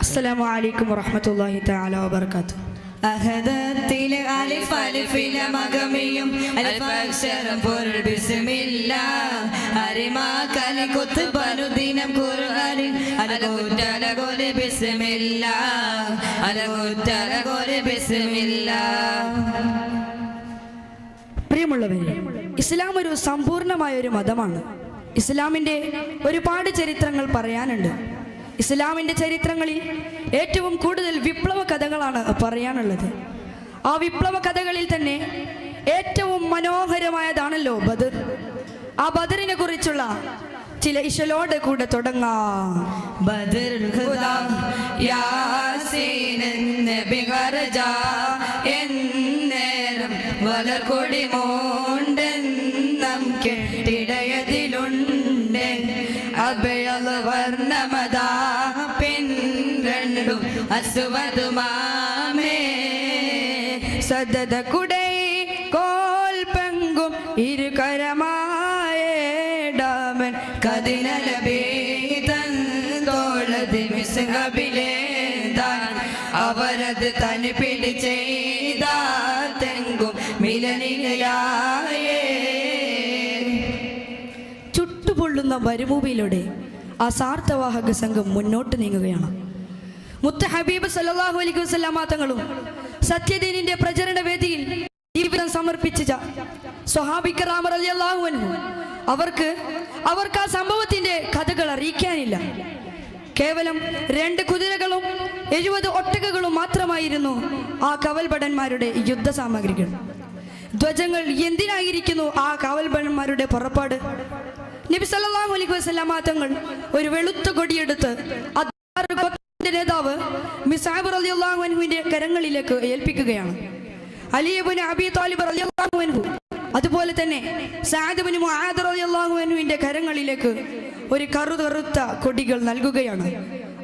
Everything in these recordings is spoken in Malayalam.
السلام عليكم ورحمة الله تعالى وبركاته. അഹദത്തിലെ അലിഫ് അലിഫിലെ മഗമിയും അൽഫക്ഷരം പൊരുൾ ബിസ്മില്ലാഹ് അരിമാക്കലി കുത്തുബനുദിനം ഖുർആനിൽ അലകുറ്റലകുലി ബിസ്മില്ലാഹ് അലകുറ്റലകുലി ബിസ്മില്ലാഹ്. പ്രിയമുള്ളവരെ, ഇസ്ലാം ഒരു സമ്പൂർണമായ ഒരു മതമാണ്. ഇസ്ലാമിൻ്റെ ഒരുപാട് ചരിത്രങ്ങൾ പറയാനുണ്ട്. ഇസ്ലാമിൻ്റെ ചരിത്രങ്ങളിൽ ഏറ്റവും കൂടുതൽ വിപ്ലവ കഥകളാണ് പറയാനുള്ളത്. ആ വിപ്ലവ കഥകളിൽ തന്നെ ഏറ്റവും മനോഹരമായതാണല്ലോ ബദർ. ആ ബദറിനെ കുറിച്ചുള്ള ചില ഇശലോട് കൂടെ തുടങ്ങാം. ബദറുൽ ഖുദാ യാസീൻ നബി ഖർജ എന്നേരം വളർകൊടി മോണ്ടെന്നം കെട്ടിടയതിലുണ്ട് അഭയൽ വർണ്ണമതാ പിൻരണ്ടും അസ്വദുമാമേ സദദ കുടൈ കോൽ പങ്കും ഇരുകരമായേടാമൻ കതിനലബീതൻ തോളതി മിസ്ഹബിലേതാൻ അവരത് തനി പിടിച്ചെയ്താ തെങ്കും മിലനിലയായേ. ചുട്ടുപൊള്ളുന്ന മരുഭൂമിയിലൂടെ ആ സാർത്ഥവാഹക സംഘം മുന്നോട്ട് നീങ്ങുകയാണ്. മുത്ത ഹബീബ് സല്ലല്ലാഹു അലൈഹി വസല്ലം തങ്ങളും സത്യദീനിന്റെ പ്രചരണ വേദിയിൽ ജീവിതം സമർപ്പിച്ച സ്വഹാബിക്കറാം റളിയല്ലാഹു അൻഹു അവർക്ക് ആ സംഭവത്തിന്റെ കഥകൾ അറിയിക്കാനില്ല. കേവലം 2 കുതിരകളും 70 ഒട്ടകങ്ങളും മാത്രമായിരുന്നു ആ കവൽഭടന്മാരുടെ യുദ്ധ സാമഗ്രികൾ. ധ്വജങ്ങൾ എന്തിനായിരിക്കുന്നു ആ കവൽഭടന്മാരുടെ പുറപ്പാട്? നബി സല്ലല്ലാഹു അലൈഹി വസല്ലം തങ്ങൾ ഒരു വെളുത്ത കൊടിയെടുത്ത് നേതാവ് മിസ്അബ് റളിയല്ലാഹു അൻഹുവിന്റെ കരങ്ങളിലേക്ക് ഏൽപ്പിക്കുകയാണ്. അലി ഇബ്നു അബീ ത്വാലിബ് റളിയല്ലാഹു അൻഹു അതുപോലെ തന്നെ സഅദ് ഇബ്നു മുആദ് റളിയല്ലാഹു അൻഹുവിന്റെ കരങ്ങളിലേക്ക് ഒരു കറുത്ത കൊടികൾ നൽകുകയാണ്.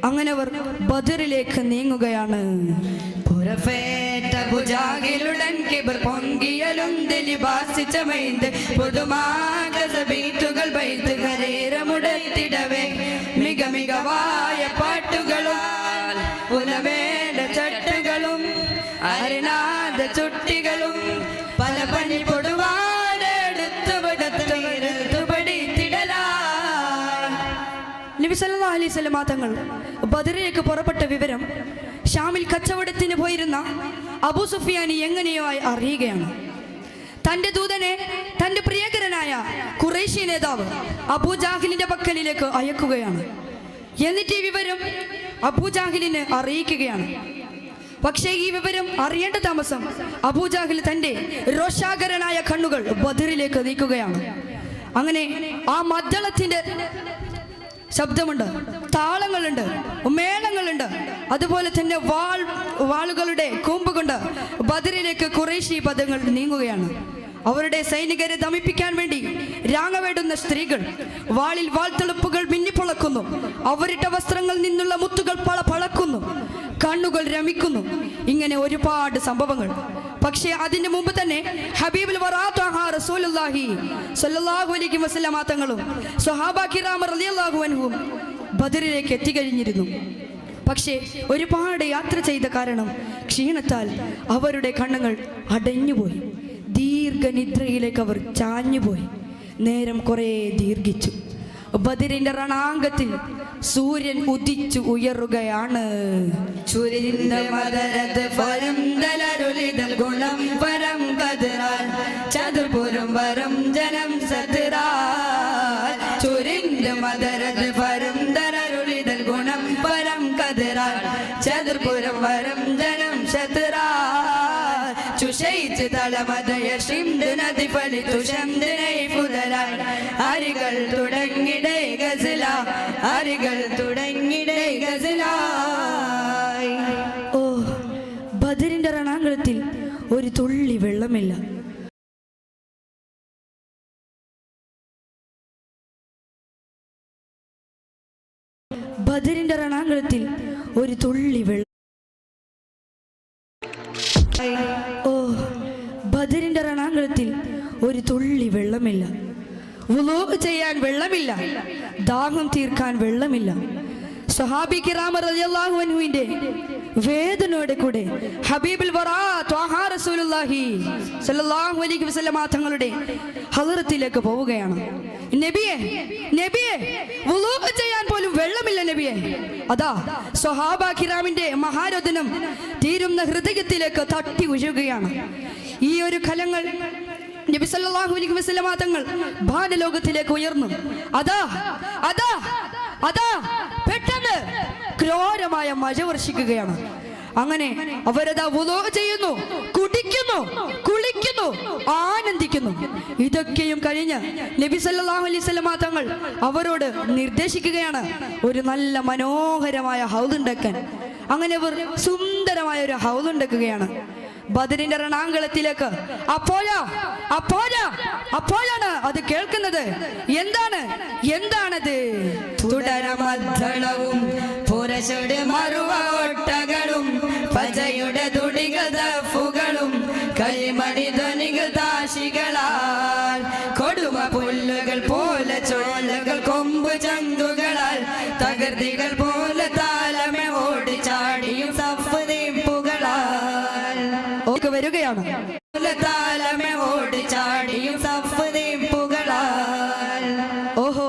അങ്ങനെ അവർ ബദറിലേക്ക് നീങ്ങുകയാണ്. പുറഫേറ്റ ബുജാഗിലുടൻ കിബർ പൊങ്കിയലുണ്ട് ലിബാസിച്ചമൈന്ത് പുതുമാകസബീറ്റുകൾ ബൈത്ത് കരേരമുടത്തിടവേ മികവായ പാട്ടുകളും ഉലവേണ്ട ചട്ടുകളും അരിനാദ ചുട്ടികളും പല പണി നബി സല്ലല്ലാഹു അലൈഹി വസല്ലം തങ്ങൾ ബദറിലേക്ക് പുറപ്പെട്ട വിവരം ഷാമിൽ കച്ചവടത്തിന് പോയിരുന്ന അബൂ സുഫിയാൻ എങ്ങനെയോ അറിയുകയാണ്. തന്റെ ദൂതനെ തന്റെ പ്രിയകരനായ ഖുറൈശി നേതാവ് അബൂജാഹിലിന്റെ പക്കലിലേക്ക് അയക്കുകയാണ്. എന്നിട്ട് ഈ വിവരം അബൂജാഹിലിനെ അറിയിക്കുകയാണ്. പക്ഷേ ഈ വിവരം അറിയേണ്ട താമസം അബൂജാഹിൽ തന്റെ രോഷാകരനായ കണ്ണുകൾ ബദറിലേക്ക് നീക്കുകയാണ്. അങ്ങനെ ആ മദ്ദളത്തിന്റെ ശബ്ദമുണ്ട്, താളങ്ങളുണ്ട്, മേളങ്ങളുണ്ട്, അതുപോലെ തന്നെ വാളുകളുടെ കൂമ്പ് കൊണ്ട് ബദറിലേക്ക് ഖുറൈശി പദങ്ങൾ നീങ്ങുകയാണ്. അവരുടെ സൈനികരെ ദമിപ്പിക്കാൻ വേണ്ടി രാങ്ങവേടുന്ന സ്ത്രീകൾ വാളിൽ വാൾത്തളുപ്പുകൾ മിന്നിപ്പൊളക്കുന്നു. അവരിട്ട വസ്ത്രങ്ങളിൽ നിന്നുള്ള മുത്തുകൾ പളക്കുന്നു, കണ്ണുകൾ രമിക്കുന്നു. ഇങ്ങനെ ഒരുപാട് സംഭവങ്ങൾ. പക്ഷേ അതിന്റെ മുമ്പ് തന്നെ ഹബീബുൽ വറാഅ റസൂലുള്ളാഹി സ്വല്ലല്ലാഹു അലൈഹി വസല്ലം തങ്ങളും സ്വഹാബ കിറാം റളിയല്ലാഹു അൻഹും ബദറിലേക്ക് എത്തിക്കഴിഞ്ഞിരുന്നു. പക്ഷേ ഒരുപാട് യാത്ര ചെയ്ത കാരണം ക്ഷീണത്താൽ അവരുടെ കണ്ണുകൾ അടഞ്ഞുപോയി. ദീർഘനിദ്രയിലേക്ക് അവർ ചാഞ്ഞുപോയി. നേരം കുറേ ദീർഘിച്ചു. ബദറിന്റെ രണാങ്കത്തിൽ സൂര്യൻ ഉദിച്ചു ഉയരുകയാണ്. സൂര്യന്റെ മദരത് ഫരം ദലരുലിദൽ ഗുണം ഫരം കദറാൽ ചതുർപുരം വരം ജനം സത്റാൽ. സൂര്യന്റെ മദരത് ഫരം ദലരുലിദൽ ഗുണം ഫരം കദറാൽ ചതുർപുരം വരം ജനം സത്റാൽ. ചുഷയിച്ച് തളമതയ ഷിംദ് നദി ഫലിതു ശംദിനൈ ഫുദലാൽ. അരികൾ തുടങ്ങിടേ ഗസല, അരികൾ തുടങ്ങിടേ ഗസലായി. ഓ, ബദറിന്റെ രണാങ്കണത്തിൽ ഒരു തുള്ളി വെള്ളമില്ല. ബദറിന്റെ രണാങ്കണത്തിൽ ഒരു തുള്ളി വെള്ളം. ഓ, ബദറിന്റെ രണാങ്കണത്തിൽ ഒരു തുള്ളി വെള്ളമില്ല. വുളൂ ചെയ്യാൻ വെള്ളമില്ല. ദാഹം തീർക്കാൻ വെള്ളമില്ല. സ്വഹാബി കിറാം റളിയല്ലാഹു അൻഹുവിന്റെ വേദനയോടെ കൂടെ ഹബീബുൽ വറാ ത്വാഹ റസൂലുള്ളാഹി സ്വല്ലല്ലാഹു അലൈഹി വസല്ലം തങ്ങളുടെ ഹളറത്തിലേക്ക് പോവുകയാണ്. നബിയെ നബിയെ വുളൂ ചെയ്യാൻ പോലും വെള്ളമില്ല നബിയെ. അതാ സ്വഹാബ കിറാമിന്റെ മഹാരോദനം തീരുന്ന ഹൃദയത്തിലേക്ക് തട്ടി ഉയരുകയാണ്. ഈ ഒരു കലങ്ങൾ നബി സല്ലല്ലാഹു അലൈഹി വസല്ലം തങ്ങൾ ഭാരലോകത്തിലേക്ക് ഉയർന്നു. അതാ അതാ അതാ പെട്ടെന്ന് ക്രൂരമായ മഴ വർഷിക്കുകയാണ്. അങ്ങനെ അവരതാ വുളൂ ചെയ്യുന്നു, കുടിക്കുന്നു, കുളിക്കുന്നു, ആനന്ദിക്കുന്നു. ഇതൊക്കെയും കഴിഞ്ഞ് നബി സല്ലല്ലാഹു അലൈഹി വസല്ലം തങ്ങൾ അവരോട് നിർദ്ദേശിക്കുകയാണ് ഒരു നല്ല മനോഹരമായ ഹൗദ് ഉണ്ടാക്കാൻ. അങ്ങനെ അവർ സുന്ദരമായ ഒരു ഹൗദ് ഉണ്ടാക്കുകയാണ്. ബദറിന്റെ രണാങ്കളത്തിലേക്ക് അപ്പോഴാണ് അത് കേൾക്കുന്നത്. എന്താണത്? തുടരമദ്ദളവും പുരശുടെ മറുവൊട്ടകളും പജയുടെ തുടികതഫുകളും കൈമണി ധ്വനികൾ ദാശികളാൽ കൊടുമ പുല്ലുകൾ പോലെ ചോലകൾ കൊമ്പ് ചങ്കുകളാൽ തകർത്തികൾ പോലെ താലമെ ഓടി ചാടിയും സഫ് നീപ്പുകളാൽ വരികയാണ്. താലമെ ഓടി ചാടിയും സഫ് നീപ്പുകളാൽ. ഓഹോ,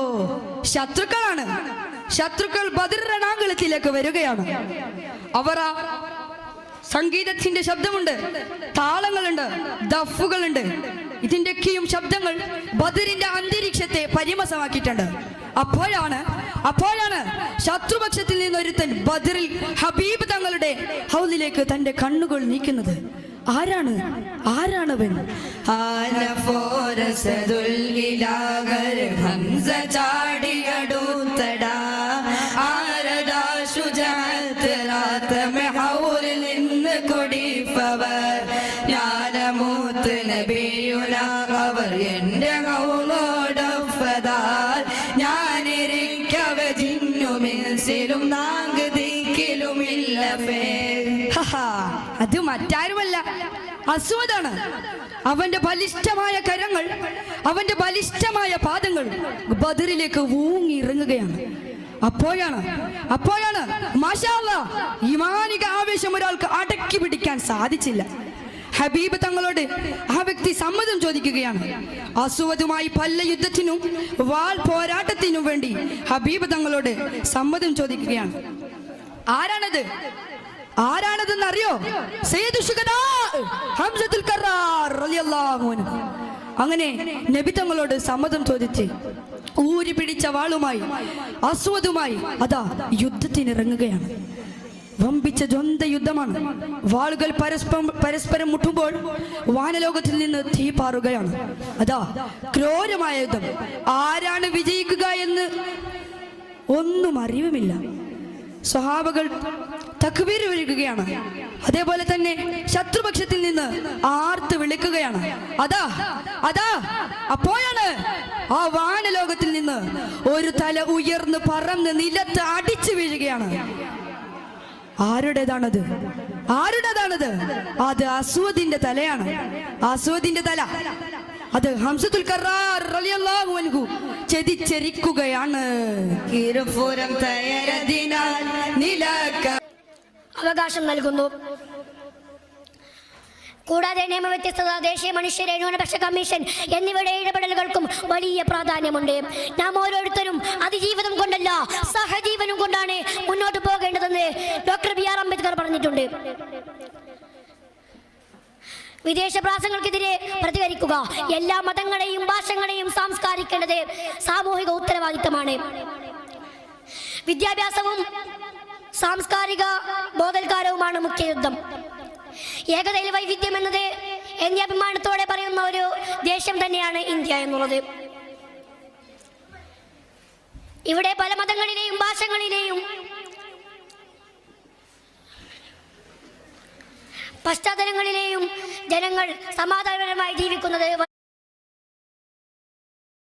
ശത്രുക്കൾ ബദർ രണാങ്കളത്തിലേക്ക് വരികയാണ്. അവർ ആ സംഗീതത്തിന്റെ ശബ്ദമുണ്ട്, താളങ്ങളുണ്ട്, ദഫുകളുണ്ട്. ഇതിന്റെയൊക്കെയും ശബ്ദങ്ങൾ ബദറിന്റെ അന്തരീക്ഷത്തെ പരിമസമാക്കിയിട്ടുണ്ട്. അപ്പോഴാണ് ശത്രുപക്ഷത്തിൽ നിന്ന് ഒരുത്തൻ ബദറിൽ ഹബീബ് തങ്ങളുടെ ഹൗദിലേക്ക് തന്റെ കണ്ണുകൾ നീക്കുന്നത്. ആരാണവൻ? ഹംസ ചാടിയടുത്തടാ ആരദാ ശുജാഅത്ത് റാത്തമെ ഹൗലിൽ നിന്ന് കൊടിപ്പവർ ജ്ഞാനമൂത്ത് നബിയുന അവർ എന്റെ ഹൗലോടൊപ്പതാൽ ഞാനിരിക്കവ ജിന്നുമിൻസിലും നാഗതിക്കിലുമില്ല ഫേ. അത് മറ്റാരുമല്ല, അസ്വദാണ്. അവന്റെ ബലിഷ്ഠമായ കരങ്ങൾ, അവന്റെ ബലിഷ്ഠമായ പാദങ്ങൾ ബദറിലേക്ക് ഊങ്ങിയിറങ്ങുകയാണ്. അപ്പോഴാണ് മാഷാ അല്ലാഹ് ഈമാനിക ആവേശം ഒരാൾക്ക് അടക്കി പിടിക്കാൻ സാധിച്ചില്ല. ഹബീബ് തങ്ങളോട് ആ വ്യക്തി സമ്മതം ചോദിക്കുകയാണ്. അസ്വദുമായി പല്ല യുദ്ധത്തിനും വാൾ പോരാട്ടത്തിനും വേണ്ടി ഹബീബ് തങ്ങളോട് സമ്മതം ചോദിക്കുകയാണ്. ആരാണതെന്ന് അറിയോ? സയ്യിദു ശുഹദാ ഹംസത്തുൽ കറാർ റളിയല്ലാഹു അൻഹു. അങ്ങനെ നബി തങ്ങളോട് സമ്മതം ചോദിച്ച് ഊരി പിടിച്ച വാളുമായി അസ്വദുമായി അതാ യുദ്ധത്തിനിറങ്ങുകയാണ്. വമ്പിച്ച ദ്വന്ദ്വ യുദ്ധമാണ്. വാളുകൾ പരസ്പരം മുട്ടുമ്പോൾ വാനലോകത്തിൽ നിന്ന് തീ പാറുകയാണ്. അതാ ക്രൂരമായ യുദ്ധം. ആരാണ് വിജയിക്കുക എന്ന് ഒന്നും അറിവുമില്ല. സ്വഹാബകൾ തക്ബീർ വിളിക്കുകയാണ്. അതേപോലെ തന്നെ ശത്രുപക്ഷത്തിൽ നിന്ന് ആർത്ത് വിളിക്കുകയാണ്. അതാ അപ്പോഴാണ് ആ വാനലോകത്തിൽ നിന്ന് ഒരു തല ഉയർന്ന് പറന്ന് നിലത്ത് അടിച്ചു വീഴുകയാണ്. ആരുടേതാണത്? അത് അസ്വദിന്റെ തലയാണ്. അസ്വദിന്റെ തല അത് ഹംസത്തുൽ കറാർ റളിയല്ലാഹു അൻഹു ചെതിച്ചെരിക്കുകയാണ്. അവകാശം നൽകുന്നു. കൂടാതെ നിയമവ്യത്യസ്തത, ദേശീയ മനുഷ്യ ന്യൂനപക്ഷ കമ്മീഷൻ എന്നിവയുടെ ഇടപെടലുകൾക്കും വലിയ പ്രാധാന്യമുണ്ട്. നാം ഓരോരുത്തരും അതിജീവിതം കൊണ്ടല്ല സഹജീവനം കൊണ്ടാണ് മുന്നോട്ട് പോകേണ്ടതെന്ന് ഡോക്ടർ ബി.ആർ. അംബേദ്കർ പറഞ്ഞിട്ടുണ്ട്. വിദേശ പ്രാസങ്ങൾക്കെതിരെ പ്രതികരിക്കുക, എല്ലാ മതങ്ങളെയും ഭാഷകളെയും സംസ്കരിക്കേണ്ടത് സാമൂഹിക ഉത്തരവാദിത്തമാണ്. വിദ്യാഭ്യാസവും സാംസ്കാരിക ബോധവൽക്കരണവുമാണ് മുഖ്യ യുദ്ധം. ഏകതയിൽ വൈവിധ്യം എന്നത് എന്നീ അഭിമാനത്തോടെ പറയുന്ന ഒരു ദേശം തന്നെയാണ് ഇന്ത്യ എന്നുള്ളത്. ഇവിടെ പല മതങ്ങളിലെയും ഭാഷകളിലെയും പശ്ചാത്തലങ്ങളിലെയും ജനങ്ങൾ സമാധാനപരമായി ജീവിക്കുന്നത്